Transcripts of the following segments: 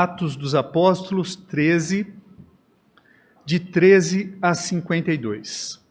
Atos dos Apóstolos 13, de 13 a 52.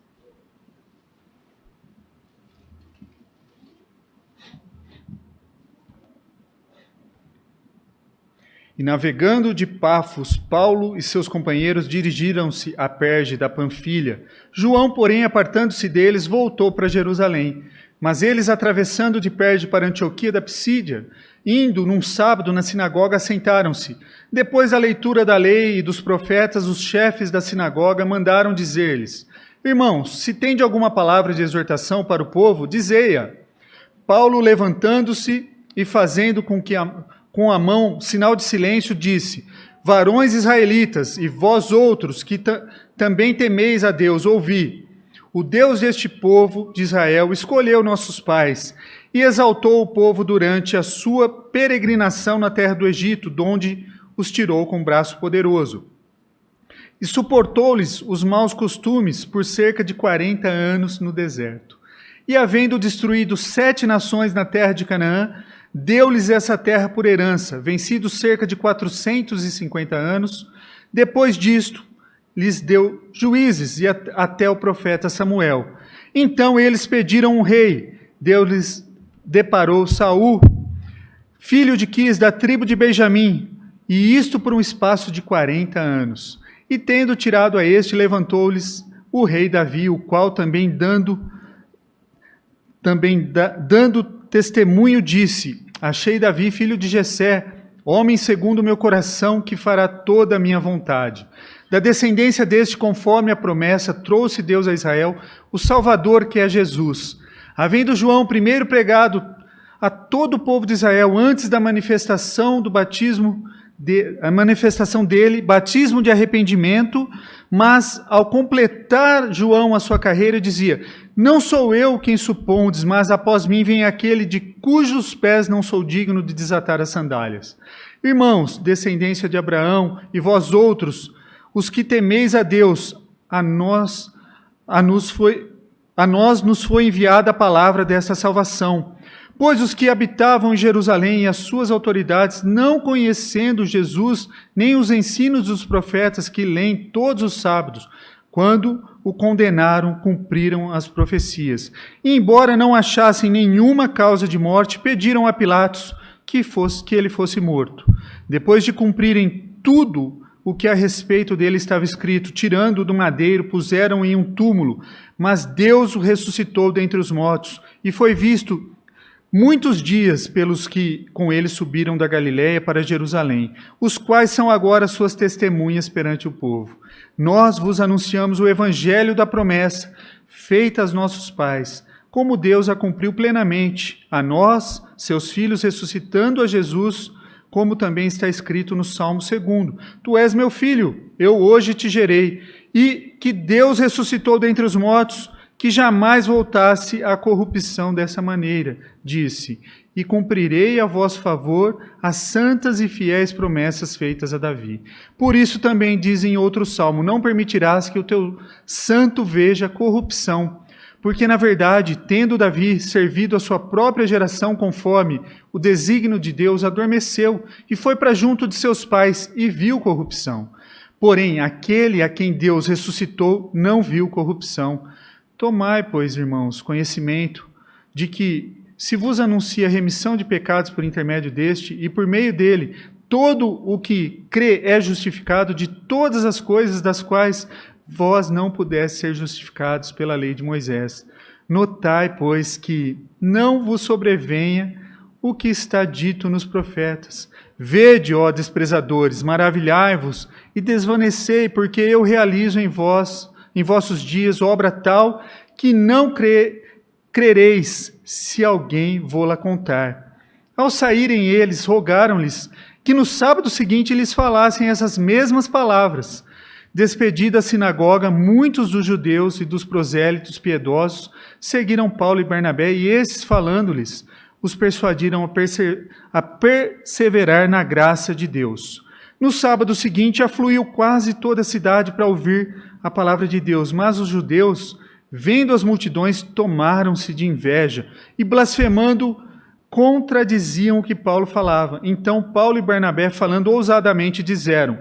E navegando de Pafos, Paulo e seus companheiros dirigiram-se a Perge da Panfilha. João, porém, apartando-se deles, voltou para Jerusalém. Mas eles, atravessando de Perge para Antioquia da Psídia, indo num sábado na sinagoga, assentaram-se. Depois da leitura da lei e dos profetas, os chefes da sinagoga mandaram dizer-lhes: Irmãos, se tende alguma palavra de exortação para o povo, dizei-a. Paulo, levantando-se e fazendo com a mão sinal de silêncio, disse: Varões israelitas, e vós outros que também temeis a Deus, ouvi. O Deus deste povo de Israel escolheu nossos pais e exaltou o povo durante a sua peregrinação na terra do Egito, donde os tirou com braço poderoso. E suportou-lhes os maus costumes por cerca de 40 anos no deserto. E havendo destruído 7 nações na terra de Canaã, deu-lhes essa terra por herança, vencidos cerca de 450 anos. Depois disto, lhes deu juízes e até o profeta Samuel. Então eles pediram um rei. Deus lhes deparou Saul, filho de Quis, da tribo de Benjamim, e isto por um espaço de 40 anos. E tendo tirado a este, levantou-lhes o rei Davi, o qual também dando testemunho disse: Achei Davi, filho de Jessé, homem segundo o meu coração, que fará toda a minha vontade. Da descendência deste, conforme a promessa, trouxe Deus a Israel o Salvador, que é Jesus. Havendo João primeiro pregado a todo o povo de Israel, antes da manifestação do batismo, a manifestação dele, batismo de arrependimento, mas ao completar João a sua carreira, dizia: Não sou eu quem supondes, mas após mim vem aquele de cujos pés não sou digno de desatar as sandálias. Irmãos, descendência de Abraão, e vós outros, os que temeis a Deus, a nós nos foi enviada a palavra desta salvação. Pois os que habitavam em Jerusalém e as suas autoridades, não conhecendo Jesus, nem os ensinos dos profetas que leem todos os sábados, quando o condenaram, cumpriram as profecias. E embora não achassem nenhuma causa de morte, pediram a Pilatos que ele fosse morto. Depois de cumprirem tudo o que a respeito dele estava escrito, tirando-o do madeiro, puseram em um túmulo, mas Deus o ressuscitou dentre os mortos, e foi visto muitos dias pelos que com ele subiram da Galiléia para Jerusalém, os quais são agora suas testemunhas perante o povo. Nós vos anunciamos o evangelho da promessa, feita aos nossos pais, como Deus a cumpriu plenamente, a nós, seus filhos, ressuscitando a Jesus, como também está escrito no Salmo 2: Tu és meu filho, eu hoje te gerei. E que Deus ressuscitou dentre os mortos, que jamais voltasse à corrupção dessa maneira, disse: E cumprirei a vosso favor as santas e fiéis promessas feitas a Davi. Por isso também diz em outro salmo: Não permitirás que o teu santo veja corrupção. Porque, na verdade, tendo Davi servido a sua própria geração conforme o desígnio de Deus, adormeceu e foi para junto de seus pais e viu corrupção. Porém, aquele a quem Deus ressuscitou não viu corrupção. Tomai, pois, irmãos, conhecimento de que, se vos anuncia remissão de pecados por intermédio deste, e por meio dele, todo o que crê é justificado de todas as coisas das quais vós não pudesse ser justificados pela lei de Moisés. Notai, pois, que não vos sobrevenha o que está dito nos profetas. Vede, ó desprezadores, maravilhai-vos e desvanecei, porque eu realizo em vossos dias obra tal que não crereis se alguém vô-la contar. Ao saírem eles, rogaram-lhes que no sábado seguinte lhes falassem essas mesmas palavras. Despedida a sinagoga, muitos dos judeus e dos prosélitos piedosos seguiram Paulo e Barnabé, e esses, falando-lhes, os persuadiram a perseverar na graça de Deus. No sábado seguinte, afluiu quase toda a cidade para ouvir a palavra de Deus, mas os judeus, vendo as multidões, tomaram-se de inveja e, blasfemando contradiziam o que Paulo falava. Então Paulo e Barnabé, falando ousadamente, disseram: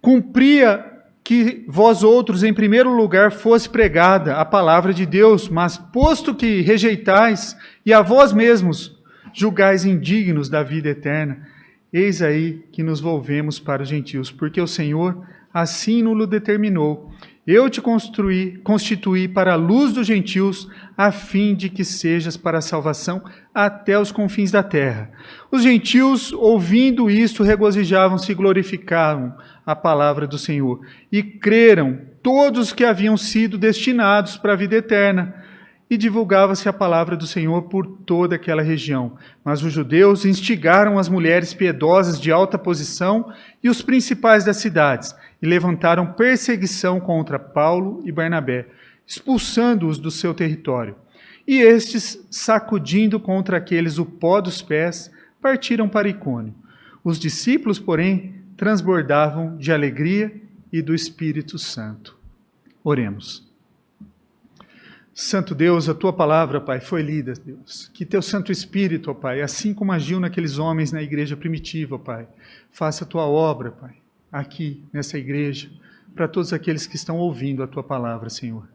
cumpria que vós outros, em primeiro lugar, fosse pregada a palavra de Deus, mas posto que rejeitais e a vós mesmos julgais indignos da vida eterna, eis aí que nos volvemos para os gentios, porque o Senhor assim nos determinou. Eu te constituí para a luz dos gentios, a fim de que sejas para a salvação até os confins da terra. Os gentios, ouvindo isto, regozijavam-se e glorificavam a palavra do Senhor. E creram todos que haviam sido destinados para a vida eterna. E divulgava-se a palavra do Senhor por toda aquela região. Mas os judeus instigaram as mulheres piedosas de alta posição e os principais das cidades, e levantaram perseguição contra Paulo e Barnabé, expulsando-os do seu território. E estes, sacudindo contra aqueles o pó dos pés, partiram para Icônio. Os discípulos, porém, transbordavam de alegria e do Espírito Santo. Oremos. Santo Deus, a Tua palavra, Pai, foi lida, Deus. Que Teu Santo Espírito, ó Pai, assim como agiu naqueles homens na igreja primitiva, Pai, faça a Tua obra, Pai, aqui nessa igreja, para todos aqueles que estão ouvindo a Tua palavra, Senhor.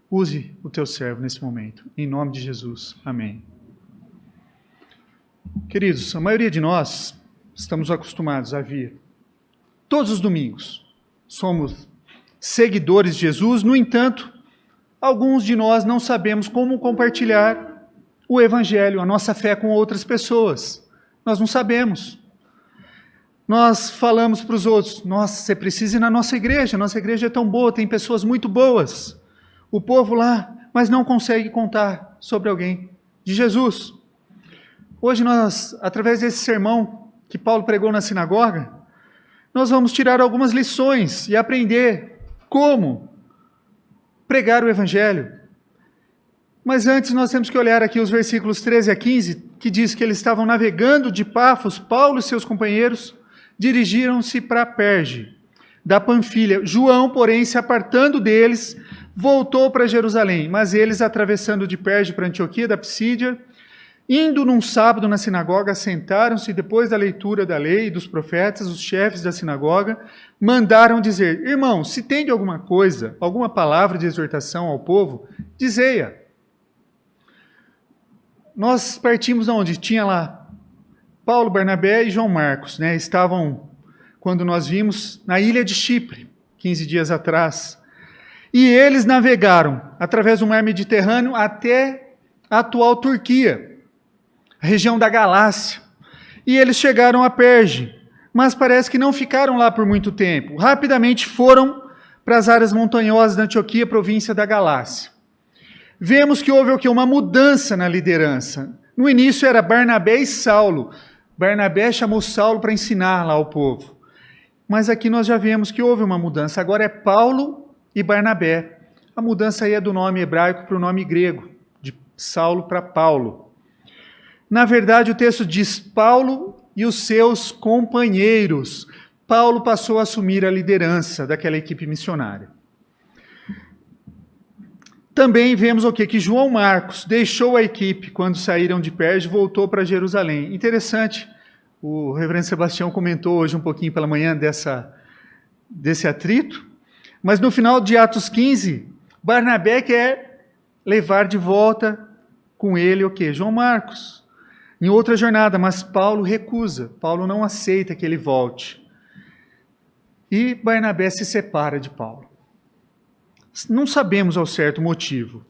Use o Teu servo nesse momento. Em nome de Jesus. Amém. Queridos, a maioria de nós estamos acostumados a vir todos os domingos. Somos seguidores de Jesus, no entanto, alguns de nós não sabemos como compartilhar o Evangelho, a nossa fé com outras pessoas. Nós não sabemos. Nós falamos para os outros: nossa, você precisa ir na nossa igreja é tão boa, tem pessoas muito boas. O povo lá, mas não consegue contar sobre alguém de Jesus. Hoje nós, através desse sermão que Paulo pregou na sinagoga, nós vamos tirar algumas lições e aprender como pregar o Evangelho. Mas antes nós temos que olhar aqui os versículos 13 a 15, que diz que eles estavam navegando de Pafos, Paulo e seus companheiros dirigiram-se para Perge, da Panfilha. João, porém, se apartando deles, voltou para Jerusalém, mas eles, atravessando de Perge para Antioquia da Psídia, indo num sábado na sinagoga, sentaram-se. Depois da leitura da lei e dos profetas, os chefes da sinagoga mandaram dizer: irmãos, se tem de alguma coisa, alguma palavra de exortação ao povo, dizei-a. Nós partimos de onde? Tinha lá Paulo, Barnabé e João Marcos, né? Estavam, quando nós vimos, na ilha de Chipre, 15 dias atrás. E eles navegaram através do mar Mediterrâneo até a atual Turquia, a região da Galácia. E eles chegaram a Perge, mas parece que não ficaram lá por muito tempo. Rapidamente foram para as áreas montanhosas da Antioquia, província da Galácia. Vemos que houve o quê? Uma mudança na liderança. No início era Barnabé e Saulo. Barnabé chamou Saulo para ensinar lá ao povo. Mas aqui nós já vemos que houve uma mudança. Agora é Paulo e Barnabé. A mudança aí é do nome hebraico para o nome grego, de Saulo para Paulo. Na verdade, o texto diz Paulo e os seus companheiros. Paulo passou a assumir a liderança daquela equipe missionária. Também vemos o quê? Que João Marcos deixou a equipe quando saíram de Perge e voltou para Jerusalém. Interessante, o reverendo Sebastião comentou hoje um pouquinho pela manhã desse atrito, mas no final de Atos 15, Barnabé quer levar de volta com ele o quê? João Marcos, em outra jornada, mas Paulo recusa, Paulo não aceita que ele volte. E Barnabé se separa de Paulo. Não sabemos ao certo o motivo.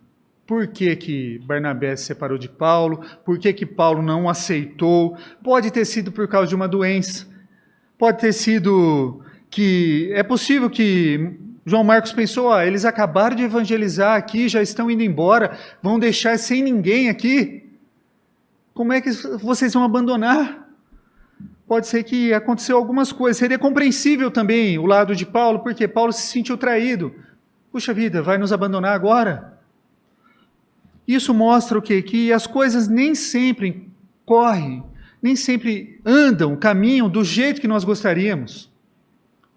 Por que que Barnabé se separou de Paulo? Por que que Paulo não aceitou? Pode ter sido por causa de uma doença. Pode ter sido que... É possível que João Marcos pensou, eles acabaram de evangelizar aqui, já estão indo embora, vão deixar sem ninguém aqui. Como é que vocês vão abandonar? Pode ser que aconteceu algumas coisas. Seria compreensível também o lado de Paulo, porque Paulo se sentiu traído. Puxa vida, vai nos abandonar agora? Isso mostra o quê? Que as coisas nem sempre correm, nem sempre andam, caminham do jeito que nós gostaríamos.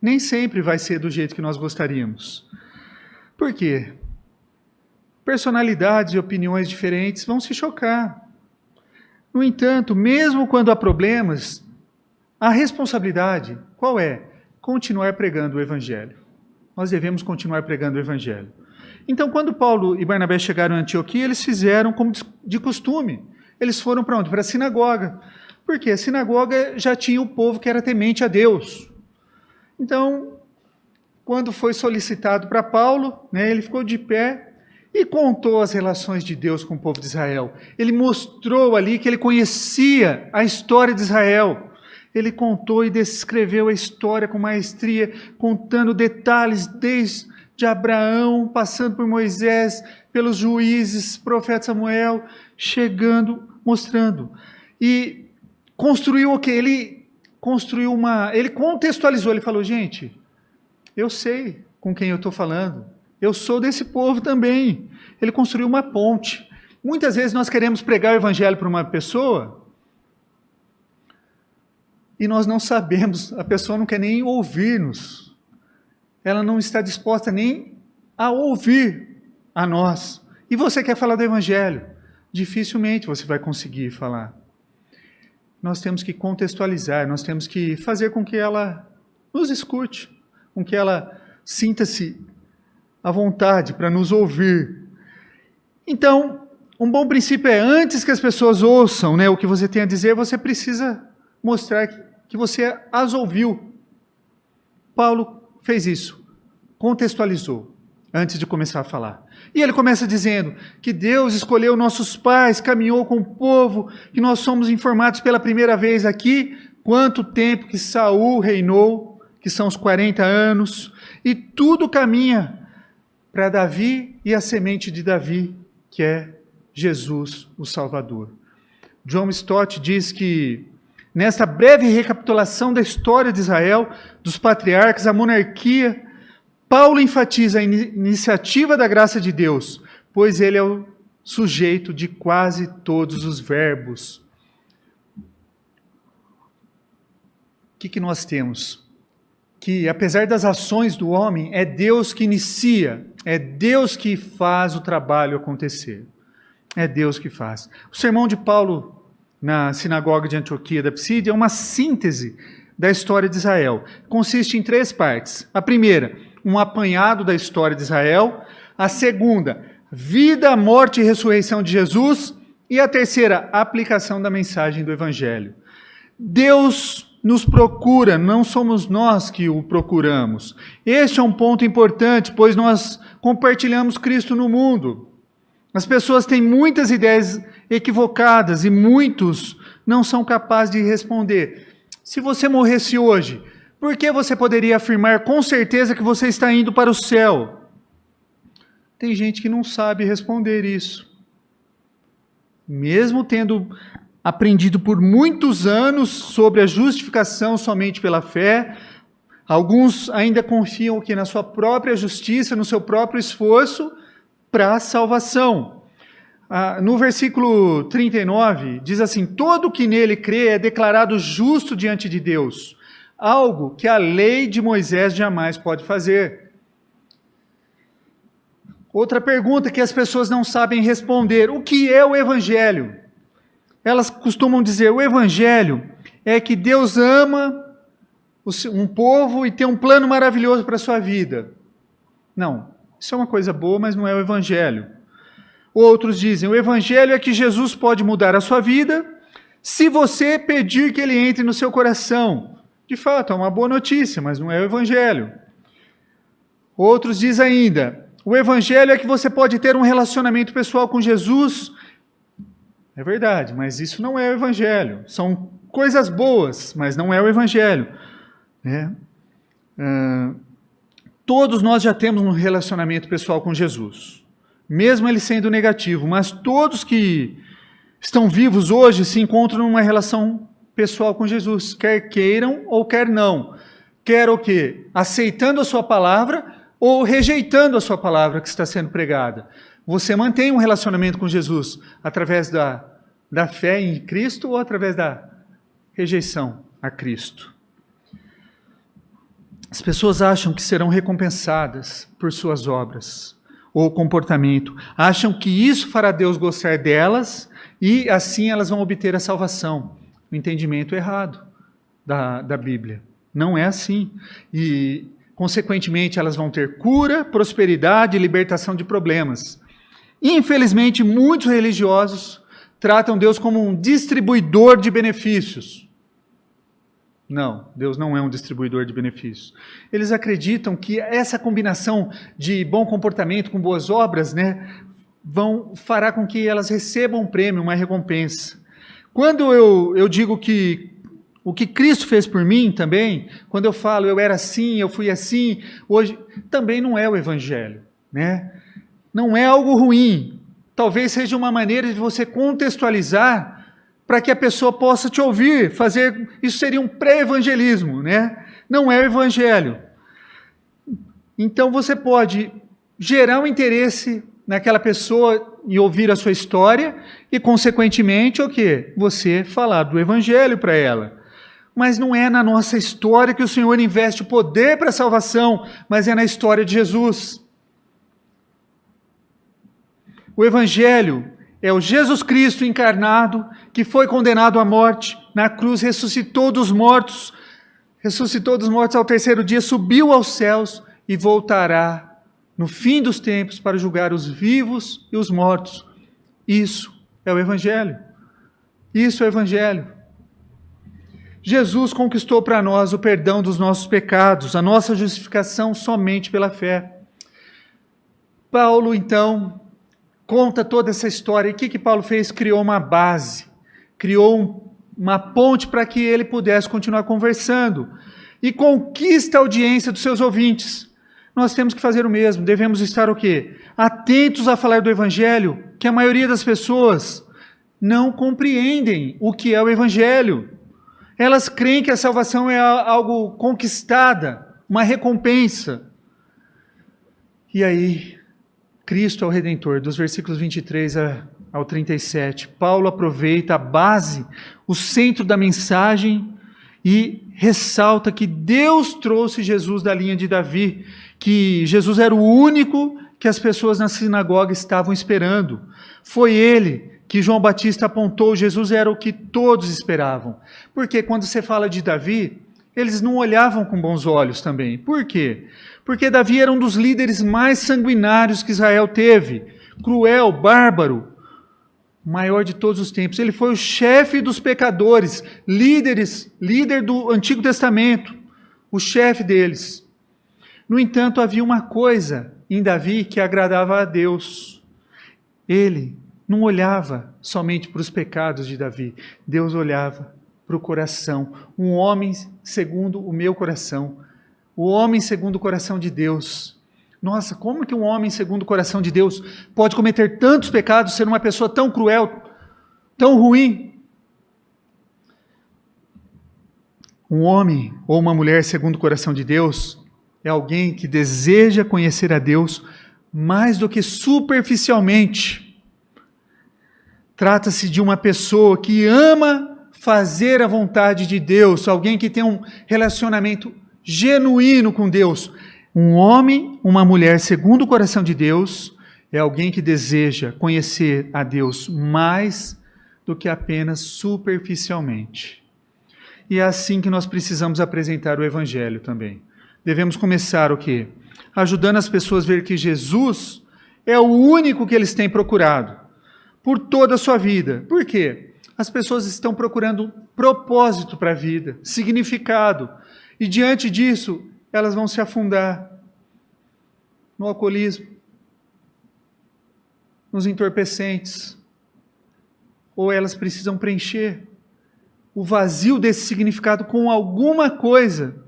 Nem sempre vai ser do jeito que nós gostaríamos. Por quê? Personalidades e opiniões diferentes vão se chocar. No entanto, mesmo quando há problemas, a responsabilidade, qual é? Continuar pregando o Evangelho. Nós devemos continuar pregando o Evangelho. Então, quando Paulo e Barnabé chegaram em Antioquia, eles fizeram como de costume. Eles foram para onde? Para a sinagoga. Porque a sinagoga já tinha o povo que era temente a Deus. Então, quando foi solicitado para Paulo, ele ficou de pé e contou as relações de Deus com o povo de Israel. Ele mostrou ali que ele conhecia a história de Israel. Ele contou e descreveu a história com maestria, contando detalhes desde Abraão, passando por Moisés, pelos juízes, profeta Samuel, chegando, mostrando. E construiu o quê? Ele contextualizou, ele falou, gente, eu sei com quem eu estou falando, eu sou desse povo também. Ele construiu uma ponte. Muitas vezes nós queremos pregar o Evangelho para uma pessoa e nós não sabemos, a pessoa não quer nem ouvir-nos. Ela não está disposta nem a ouvir a nós. E você quer falar do Evangelho? Dificilmente você vai conseguir falar. Nós temos que contextualizar, nós temos que fazer com que ela nos escute, com que ela sinta-se à vontade para nos ouvir. Então, um bom princípio é, antes que as pessoas ouçam o que você tem a dizer, você precisa mostrar que você as ouviu. Paulo fez isso, contextualizou, antes de começar a falar. E ele começa dizendo que Deus escolheu nossos pais, caminhou com o povo, que nós somos informados pela primeira vez aqui, quanto tempo que Saul reinou, que são os 40 anos, e tudo caminha para Davi e a semente de Davi, que é Jesus, o Salvador. John Stott diz que, nesta breve recapitulação da história de Israel, dos patriarcas, a monarquia, Paulo enfatiza a iniciativa da graça de Deus, pois ele é o sujeito de quase todos os verbos. O que nós temos? Que, apesar das ações do homem, é Deus que inicia, é Deus que faz o trabalho acontecer. É Deus que faz. O sermão de Paulo na sinagoga de Antioquia da Psídia é uma síntese da história de Israel. Consiste em 3 partes. A primeira, um apanhado da história de Israel. A segunda, vida, morte e ressurreição de Jesus. E a terceira, a aplicação da mensagem do Evangelho. Deus nos procura, não somos nós que o procuramos. Este é um ponto importante, pois nós compartilhamos Cristo no mundo. As pessoas têm muitas ideias equivocadas e muitos não são capazes de responder. Se você morresse hoje, por que você poderia afirmar com certeza que você está indo para o céu? Tem gente que não sabe responder isso. Mesmo tendo aprendido por muitos anos sobre a justificação somente pela fé, alguns ainda confiam que na sua própria justiça, no seu próprio esforço para a salvação. No versículo 39, diz assim, todo que nele crê é declarado justo diante de Deus, algo que a lei de Moisés jamais pode fazer. Outra pergunta que as pessoas não sabem responder, o que é o Evangelho? Elas costumam dizer, o Evangelho é que Deus ama um povo e tem um plano maravilhoso para a sua vida. Não, isso é uma coisa boa, mas não é o Evangelho. Outros dizem, o Evangelho é que Jesus pode mudar a sua vida se você pedir que Ele entre no seu coração. De fato, é uma boa notícia, mas não é o Evangelho. Outros dizem ainda, o Evangelho é que você pode ter um relacionamento pessoal com Jesus. É verdade, mas isso não é o Evangelho. São coisas boas, mas não é o Evangelho. Todos nós já temos um relacionamento pessoal com Jesus, mesmo ele sendo negativo, mas todos que estão vivos hoje se encontram numa relação pessoal com Jesus, quer queiram ou quer não. Quer o quê? Aceitando a sua palavra ou rejeitando a sua palavra que está sendo pregada. Você mantém um relacionamento com Jesus através da fé em Cristo ou através da rejeição a Cristo? As pessoas acham que serão recompensadas por suas obras ou comportamento. Acham que isso fará Deus gostar delas e assim elas vão obter a salvação. O entendimento errado da Bíblia. Não é assim. E, consequentemente, elas vão ter cura, prosperidade e libertação de problemas. Infelizmente, muitos religiosos tratam Deus como um distribuidor de benefícios. Não, Deus não é um distribuidor de benefícios. Eles acreditam que essa combinação de bom comportamento com boas obras, fará com que elas recebam um prêmio, uma recompensa. Quando eu digo que o que Cristo fez por mim também, quando eu falo eu era assim, eu fui assim, hoje, também não é o Evangelho, Não é algo ruim. Talvez seja uma maneira de você contextualizar para que a pessoa possa te ouvir, isso seria um pré-evangelismo, Não é o Evangelho. Então você pode gerar um interesse naquela pessoa e ouvir a sua história e, consequentemente, o quê? Você falar do Evangelho para ela. Mas não é na nossa história que o Senhor investe o poder para a salvação, mas é na história de Jesus. O Evangelho é o Jesus Cristo encarnado, que foi condenado à morte, na cruz ressuscitou dos mortos ao terceiro dia, subiu aos céus e voltará no fim dos tempos para julgar os vivos e os mortos. Isso é o Evangelho. Isso é o Evangelho. Jesus conquistou para nós o perdão dos nossos pecados, a nossa justificação somente pela fé. Paulo, então, conta toda essa história. E o que Paulo fez? Criou uma base, criou uma ponte para que ele pudesse continuar conversando. E conquista a audiência dos seus ouvintes. Nós temos que fazer o mesmo, devemos estar o quê? Atentos a falar do Evangelho, que a maioria das pessoas não compreendem o que é o Evangelho. Elas creem que a salvação é algo conquistada, uma recompensa. E aí, Cristo é o Redentor, dos versículos 23 ao 37. Paulo aproveita a base, o centro da mensagem e ressalta que Deus trouxe Jesus da linha de Davi, que Jesus era o único que as pessoas na sinagoga estavam esperando. Foi ele que João Batista apontou, Jesus era o que todos esperavam. Porque quando você fala de Davi, eles não olhavam com bons olhos também. Por quê? Porque Davi era um dos líderes mais sanguinários que Israel teve. Cruel, bárbaro, maior de todos os tempos. Ele foi o chefe dos pecadores, líder do Antigo Testamento, o chefe deles. No entanto, havia uma coisa em Davi que agradava a Deus. Ele não olhava somente para os pecados de Davi, Deus olhava para o coração, um homem segundo o meu coração, o homem segundo o coração de Deus. Nossa, como que um homem segundo o coração de Deus pode cometer tantos pecados, ser uma pessoa tão cruel, tão ruim? Um homem ou uma mulher segundo o coração de Deus é alguém que deseja conhecer a Deus mais do que superficialmente. Trata-se de uma pessoa que ama fazer a vontade de Deus, alguém que tem um relacionamento genuíno com Deus. Um homem, uma mulher segundo o coração de Deus, é alguém que deseja conhecer a Deus mais do que apenas superficialmente. E é assim que nós precisamos apresentar o Evangelho também. Devemos começar o quê? Ajudando as pessoas a ver que Jesus é o único que eles têm procurado por toda a sua vida. Por quê? As pessoas estão procurando propósito para a vida, significado. E diante disso, elas vão se afundar no alcoolismo, nos entorpecentes. Ou elas precisam preencher o vazio desse significado com alguma coisa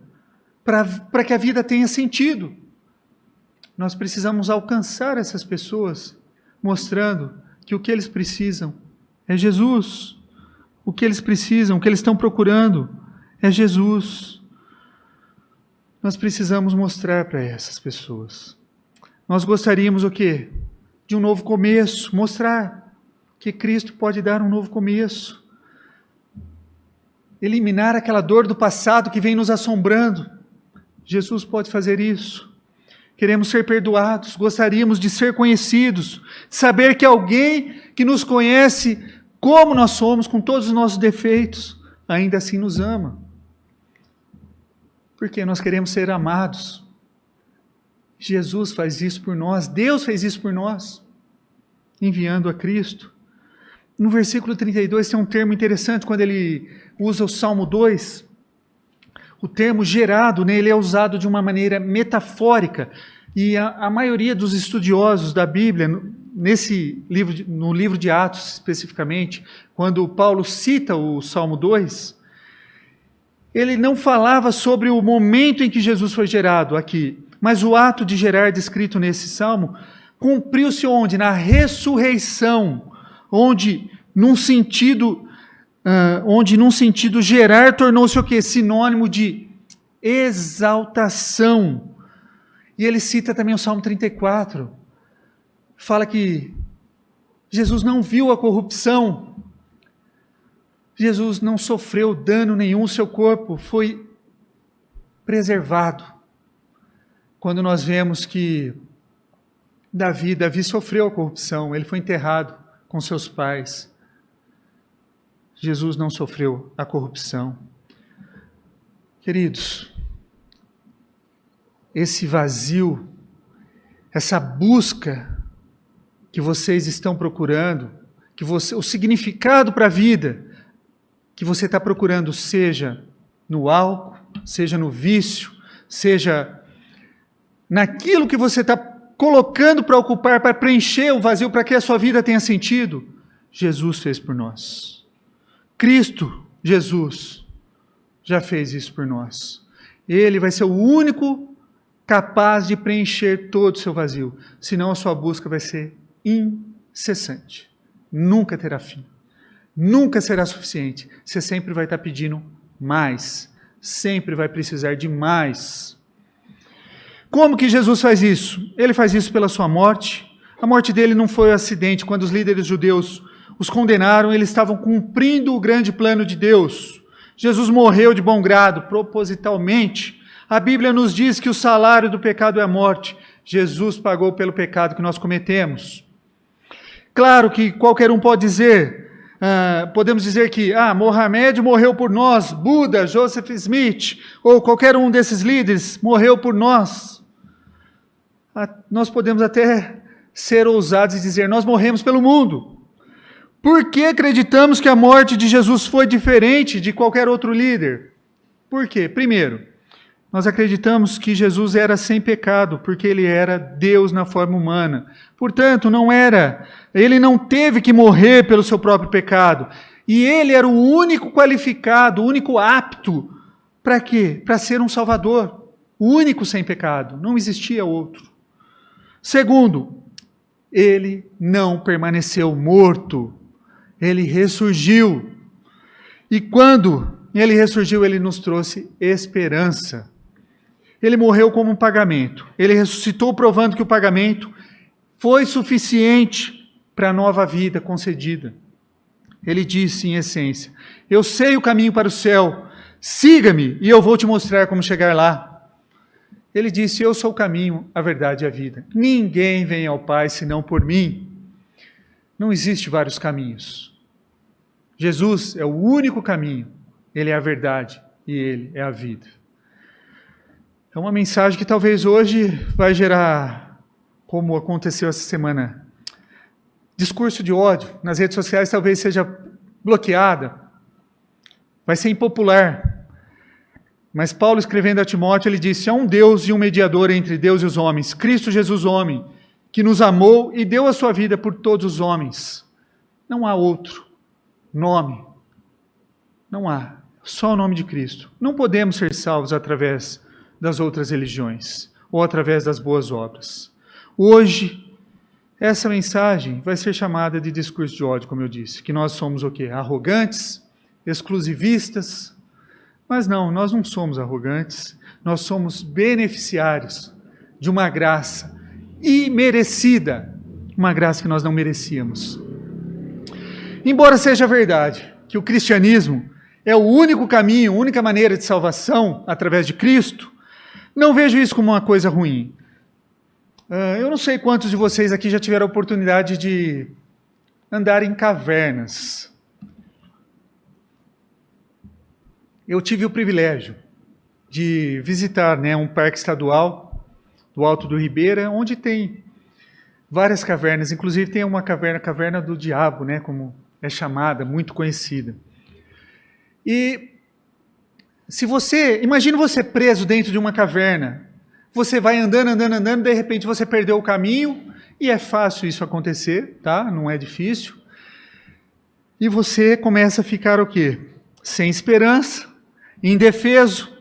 para que a vida tenha sentido. Nós precisamos alcançar essas pessoas, mostrando que o que eles precisam é Jesus. O que eles precisam, o que eles estão procurando é Jesus. Nós precisamos mostrar para essas pessoas. Nós gostaríamos o quê? De um novo começo, mostrar que Cristo pode dar um novo começo. Eliminar aquela dor do passado que vem nos assombrando. Jesus pode fazer isso. Queremos ser perdoados, gostaríamos de ser conhecidos, saber que alguém que nos conhece como nós somos, com todos os nossos defeitos, ainda assim nos ama. Porque nós queremos ser amados. Jesus faz isso por nós, Deus fez isso por nós, enviando a Cristo. No versículo 32 tem um termo interessante, quando ele usa o Salmo 2, o termo gerado, né, ele é usado de uma maneira metafórica, e a maioria dos estudiosos da Bíblia, no livro de Atos especificamente, quando Paulo cita o Salmo 2, ele não falava sobre o momento em que Jesus foi gerado aqui, mas o ato de gerar descrito nesse salmo cumpriu-se onde? Na ressurreição, onde num sentido gerar tornou-se o quê? Sinônimo de exaltação. E ele cita também o Salmo 34, fala que Jesus não viu a corrupção, Jesus não sofreu dano nenhum, o seu corpo foi preservado. Quando nós vemos que Davi sofreu a corrupção, ele foi enterrado com seus pais. Jesus não sofreu a corrupção. Queridos, esse vazio, essa busca que vocês estão procurando, o significado para a vida que você está procurando, seja no álcool, seja no vício, seja naquilo que você está colocando para ocupar, para preencher o vazio, para que a sua vida tenha sentido, Jesus fez por nós. Cristo, Jesus, já fez isso por nós. Ele vai ser o único capaz de preencher todo o seu vazio, senão a sua busca vai ser incessante, nunca terá fim, nunca será suficiente, você sempre vai estar pedindo mais, sempre vai precisar de mais. Como que Jesus faz isso? Ele faz isso pela sua morte. A morte dele não foi um acidente. Quando os líderes judeus os condenaram, eles estavam cumprindo o grande plano de Deus. Jesus morreu de bom grado, propositalmente. A Bíblia nos diz que o salário do pecado é a morte. Jesus pagou pelo pecado que nós cometemos. Claro que qualquer um pode dizer, podemos dizer que Mohamed morreu por nós, Buda, Joseph Smith, ou qualquer um desses líderes morreu por nós. Nós podemos até ser ousados e dizer, nós morremos pelo mundo. Por que acreditamos que a morte de Jesus foi diferente de qualquer outro líder? Por quê? Primeiro, nós acreditamos que Jesus era sem pecado, porque ele era Deus na forma humana. Portanto, ele não teve que morrer pelo seu próprio pecado. E ele era o único qualificado, o único apto, para quê? Para ser um Salvador. O único sem pecado, não existia outro. Segundo, ele não permaneceu morto, ele ressurgiu. E quando ele ressurgiu, ele nos trouxe esperança. Ele morreu como um pagamento. Ele ressuscitou provando que o pagamento foi suficiente para a nova vida concedida. Ele disse, em essência, eu sei o caminho para o céu, siga-me e eu vou te mostrar como chegar lá. Ele disse, eu sou o caminho, a verdade e a vida. Ninguém vem ao Pai senão por mim. Não existe vários caminhos. Jesus é o único caminho, ele é a verdade e ele é a vida. É uma mensagem que talvez hoje vai gerar, como aconteceu essa semana, discurso de ódio nas redes sociais, talvez seja bloqueada, vai ser impopular. Mas Paulo, escrevendo a Timóteo, ele disse, há um Deus e um mediador entre Deus e os homens, Cristo Jesus homem, que nos amou e deu a sua vida por todos os homens. Não há outro nome, não há, só o nome de Cristo. Não podemos ser salvos através das outras religiões, ou através das boas obras. Hoje, essa mensagem vai ser chamada de discurso de ódio, como eu disse, que nós somos o quê? Arrogantes, exclusivistas, mas não, nós não somos arrogantes, nós somos beneficiários de uma graça imerecida, uma graça que nós não merecíamos. Embora seja verdade que o cristianismo é o único caminho, a única maneira de salvação através de Cristo, não vejo isso como uma coisa ruim. Eu não sei quantos de vocês aqui já tiveram a oportunidade de andar em cavernas. eu tive o privilégio de visitar, né, um parque estadual do Alto do Ribeira, onde tem várias cavernas, inclusive tem uma caverna, a Caverna do Diabo, né, como é chamada, muito conhecida. E imagine você preso dentro de uma caverna, você vai andando, de repente você perdeu o caminho, e é fácil isso acontecer, tá? Não é difícil. E você começa a ficar o quê? Sem esperança, indefeso.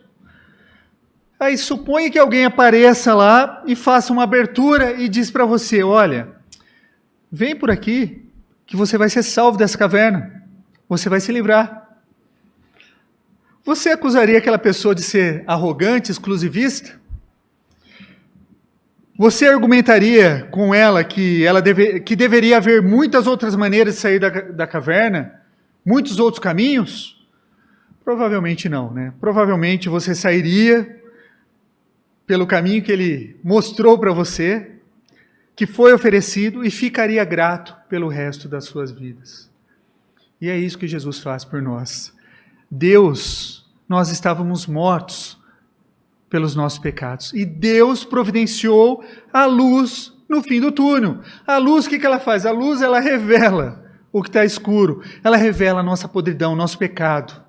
Aí suponha que alguém apareça lá e faça uma abertura e diz para você, olha, vem por aqui que você vai ser salvo dessa caverna, você vai se livrar. Você acusaria aquela pessoa de ser arrogante, exclusivista? Você argumentaria com ela que deveria haver muitas outras maneiras de sair da caverna? Muitos outros caminhos? Provavelmente não, né? Provavelmente você sairia pelo caminho que ele mostrou para você, que foi oferecido, e ficaria grato pelo resto das suas vidas. E é isso que Jesus faz por nós. Deus, nós estávamos mortos pelos nossos pecados. E Deus providenciou a luz no fim do túnel. A luz, o que ela faz? A luz, ela revela o que está escuro. Ela revela a nossa podridão, o nosso pecado.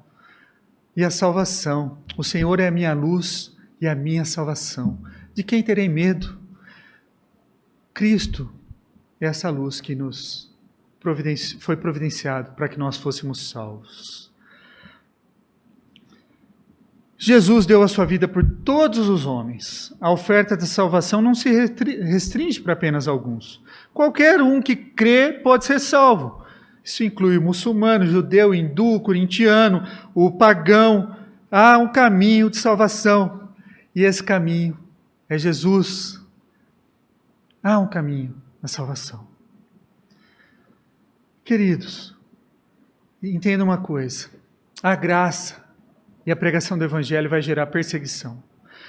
E a salvação. O Senhor é a minha luz e a minha salvação. De quem terei medo? Cristo é essa luz que nos foi providenciado para que nós fôssemos salvos. Jesus deu a sua vida por todos os homens. A oferta da salvação não se restringe para apenas alguns. Qualquer um que crê pode ser salvo. Isso inclui o muçulmano, judeu, hindu, corintiano, o pagão. Há um caminho de salvação. E esse caminho é Jesus. Há um caminho da salvação. Queridos, entenda uma coisa. A graça e a pregação do Evangelho vai gerar perseguição.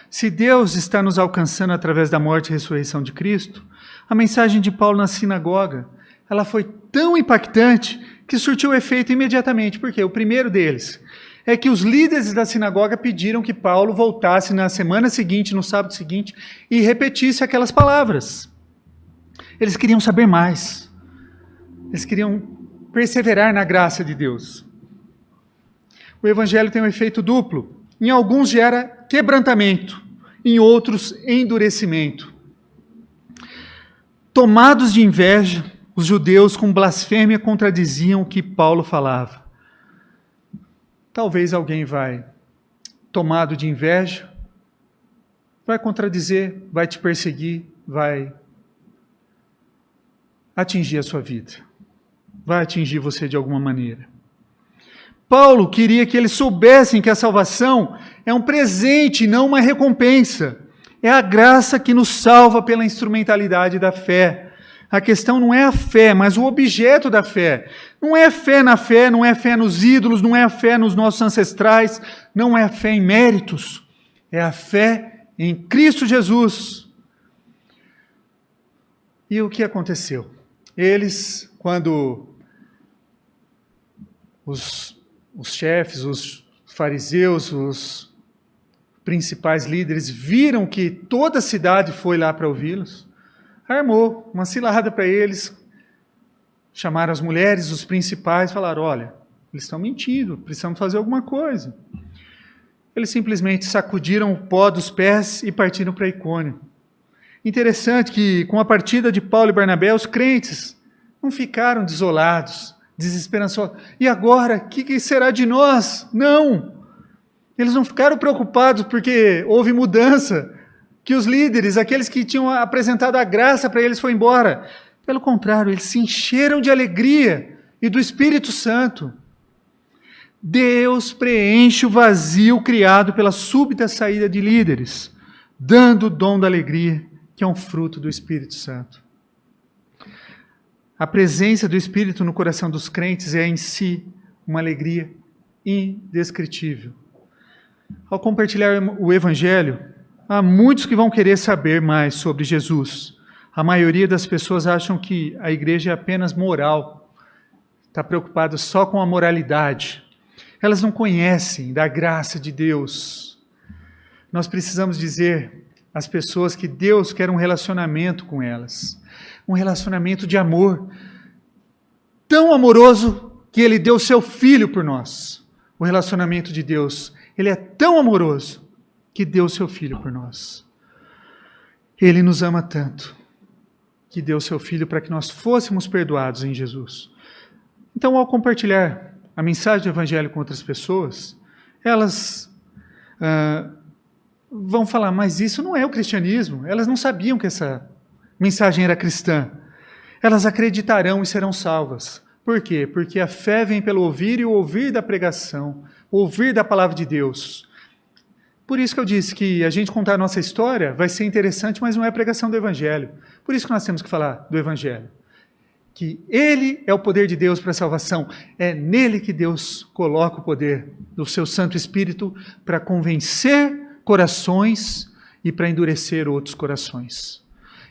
Se Deus está nos alcançando através da morte e ressurreição de Cristo, a mensagem de Paulo na sinagoga, ela foi tão impactante que surtiu efeito imediatamente. Por quê? O primeiro deles é que os líderes da sinagoga pediram que Paulo voltasse na semana seguinte, no sábado seguinte, e repetisse aquelas palavras. Eles queriam saber mais. Eles queriam perseverar na graça de Deus. O Evangelho tem um efeito duplo. Em alguns gera quebrantamento, em outros endurecimento. Tomados de inveja, os judeus com blasfêmia contradiziam o que Paulo falava. Talvez alguém vai, tomado de inveja, vai contradizer, vai te perseguir, vai atingir a sua vida. Vai atingir você de alguma maneira. Paulo queria que eles soubessem que a salvação é um presente, não uma recompensa. É a graça que nos salva pela instrumentalidade da fé. A questão não é a fé, mas o objeto da fé. Não é fé na fé, não é fé nos ídolos, não é a fé nos nossos ancestrais, não é a fé em méritos. É a fé em Cristo Jesus. E o que aconteceu? Eles, quando os chefes, os fariseus, os principais líderes viram que toda a cidade foi lá para ouvi-los, armou uma cilada para eles, chamaram as mulheres, os principais, falaram, olha, eles estão mentindo, precisamos fazer alguma coisa. Eles simplesmente sacudiram o pó dos pés e partiram para Icônio. Interessante que com a partida de Paulo e Barnabé, os crentes não ficaram desolados, desesperançosos. E agora, o que será de nós? Não! Eles não ficaram preocupados porque houve mudança, que os líderes, aqueles que tinham apresentado a graça para eles, foram embora. Pelo contrário, eles se encheram de alegria e do Espírito Santo. Deus preenche o vazio criado pela súbita saída de líderes, dando o dom da alegria, que é um fruto do Espírito Santo. A presença do Espírito no coração dos crentes é em si uma alegria indescritível. Ao compartilhar o Evangelho, há muitos que vão querer saber mais sobre Jesus. A maioria das pessoas acham que a igreja é apenas moral, está preocupada só com a moralidade. Elas não conhecem da graça de Deus. Nós precisamos dizer às pessoas que Deus quer um relacionamento com elas. Um relacionamento de amor. Tão amoroso que Ele deu seu Filho por nós. O relacionamento de Deus, Ele é tão amoroso que deu seu Filho por nós. Ele nos ama tanto que deu seu Filho para que nós fôssemos perdoados em Jesus. Então, ao compartilhar a mensagem do Evangelho com outras pessoas, elas vão falar, mas isso não é o cristianismo. Elas não sabiam que essa mensagem era cristã. Elas acreditarão e serão salvas. Por quê? Porque a fé vem pelo ouvir e o ouvir da pregação, o ouvir da palavra de Deus. Por isso que eu disse que a gente contar a nossa história vai ser interessante, mas não é a pregação do Evangelho. Por isso que nós temos que falar do Evangelho. Que Ele é o poder de Deus para a salvação. É nele que Deus coloca o poder do seu Santo Espírito para convencer corações e para endurecer outros corações.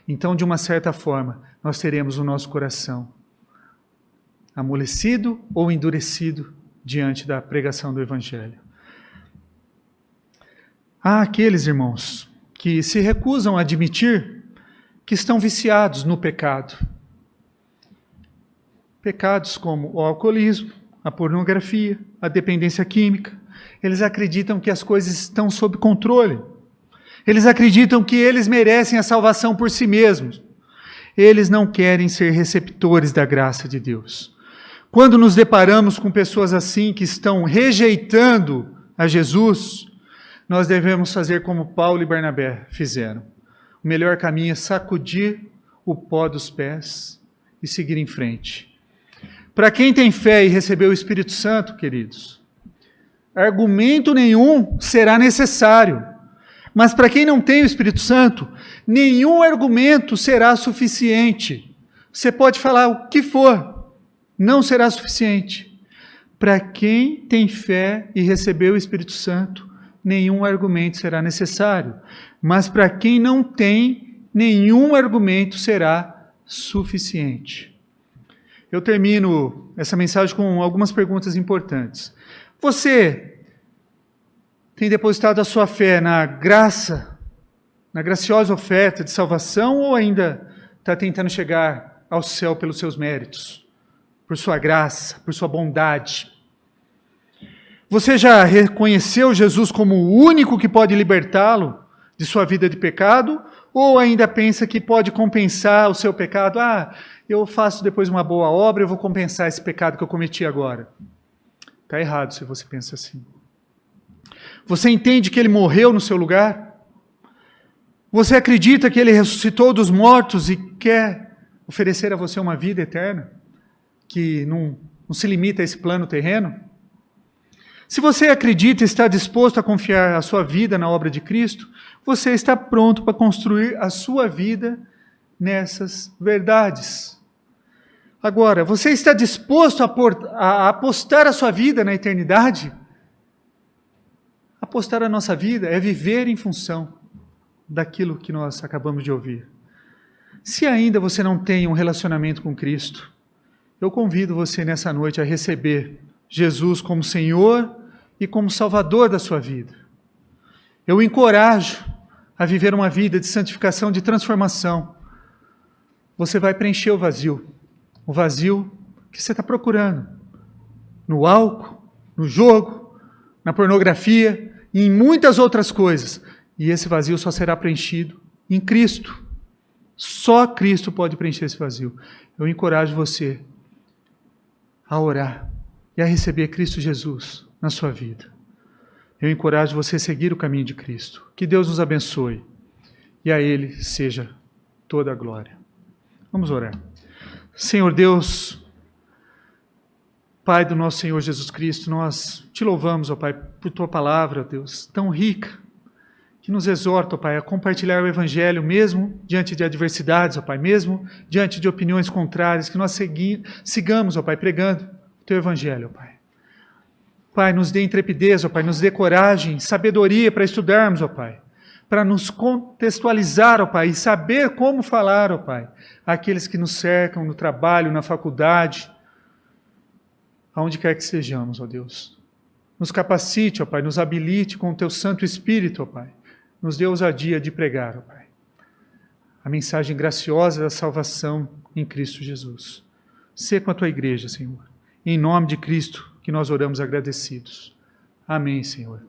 Então, de uma certa forma, nós teremos o nosso coração amolecido ou endurecido diante da pregação do Evangelho. Há aqueles, irmãos, que se recusam a admitir que estão viciados no pecado. Pecados como o alcoolismo, a pornografia, a dependência química. Eles acreditam que as coisas estão sob controle. Eles acreditam que eles merecem a salvação por si mesmos. Eles não querem ser receptores da graça de Deus. Quando nos deparamos com pessoas assim que estão rejeitando a Jesus, nós devemos fazer como Paulo e Barnabé fizeram. O melhor caminho é sacudir o pó dos pés e seguir em frente. Para quem tem fé e recebeu o Espírito Santo, queridos, argumento nenhum será necessário. Mas para quem não tem o Espírito Santo, nenhum argumento será suficiente. Você pode falar o que for, não será suficiente. Para quem tem fé e recebeu o Espírito Santo, nenhum argumento será necessário. Mas para quem não tem, nenhum argumento será suficiente. Eu termino essa mensagem com algumas perguntas importantes. Você tem depositado a sua fé na graça, na graciosa oferta de salvação, ou ainda está tentando chegar ao céu pelos seus méritos, por sua graça, por sua bondade? Você já reconheceu Jesus como o único que pode libertá-lo de sua vida de pecado? Ou ainda pensa que pode compensar o seu pecado? Eu faço depois uma boa obra, eu vou compensar esse pecado que eu cometi agora. Está errado se você pensa assim. Você entende que Ele morreu no seu lugar? Você acredita que Ele ressuscitou dos mortos e quer oferecer a você uma vida eterna? Que não se limita a esse plano terreno? Se você acredita e está disposto a confiar a sua vida na obra de Cristo, você está pronto para construir a sua vida nessas verdades. Agora, você está disposto a apostar a sua vida na eternidade? Apostar a nossa vida é viver em função daquilo que nós acabamos de ouvir. Se ainda você não tem um relacionamento com Cristo, eu convido você nessa noite a receber Jesus como Senhor e como Salvador da sua vida. Eu o encorajo a viver uma vida de santificação, de transformação. Você vai preencher o vazio que você está procurando, no álcool, no jogo, na pornografia e em muitas outras coisas. E esse vazio só será preenchido em Cristo. Só Cristo pode preencher esse vazio. Eu encorajo você a orar e a receber Cristo Jesus na sua vida. Eu encorajo você a seguir o caminho de Cristo. Que Deus nos abençoe e a Ele seja toda a glória. Vamos orar. Senhor Deus, Pai do nosso Senhor Jesus Cristo, nós te louvamos, ó Pai, por Tua palavra, ó Deus, tão rica, que nos exorta, ó Pai, a compartilhar o Evangelho mesmo diante de adversidades, ó Pai, mesmo diante de opiniões contrárias, que nós sigamos, ó Pai, pregando o Teu Evangelho, ó Pai. Pai, nos dê intrepidez, ó Pai, nos dê coragem, sabedoria para estudarmos, ó Pai, para nos contextualizar, ó Pai, e saber como falar, ó Pai, àqueles que nos cercam no trabalho, na faculdade, aonde quer que sejamos, ó Deus. Nos capacite, ó Pai, nos habilite com o Teu Santo Espírito, ó Pai. Nos dê ousadia de pregar, ó Pai, a mensagem graciosa da salvação em Cristo Jesus. Sê com a Tua igreja, Senhor. Em nome de Cristo que nós oramos agradecidos. Amém, Senhor.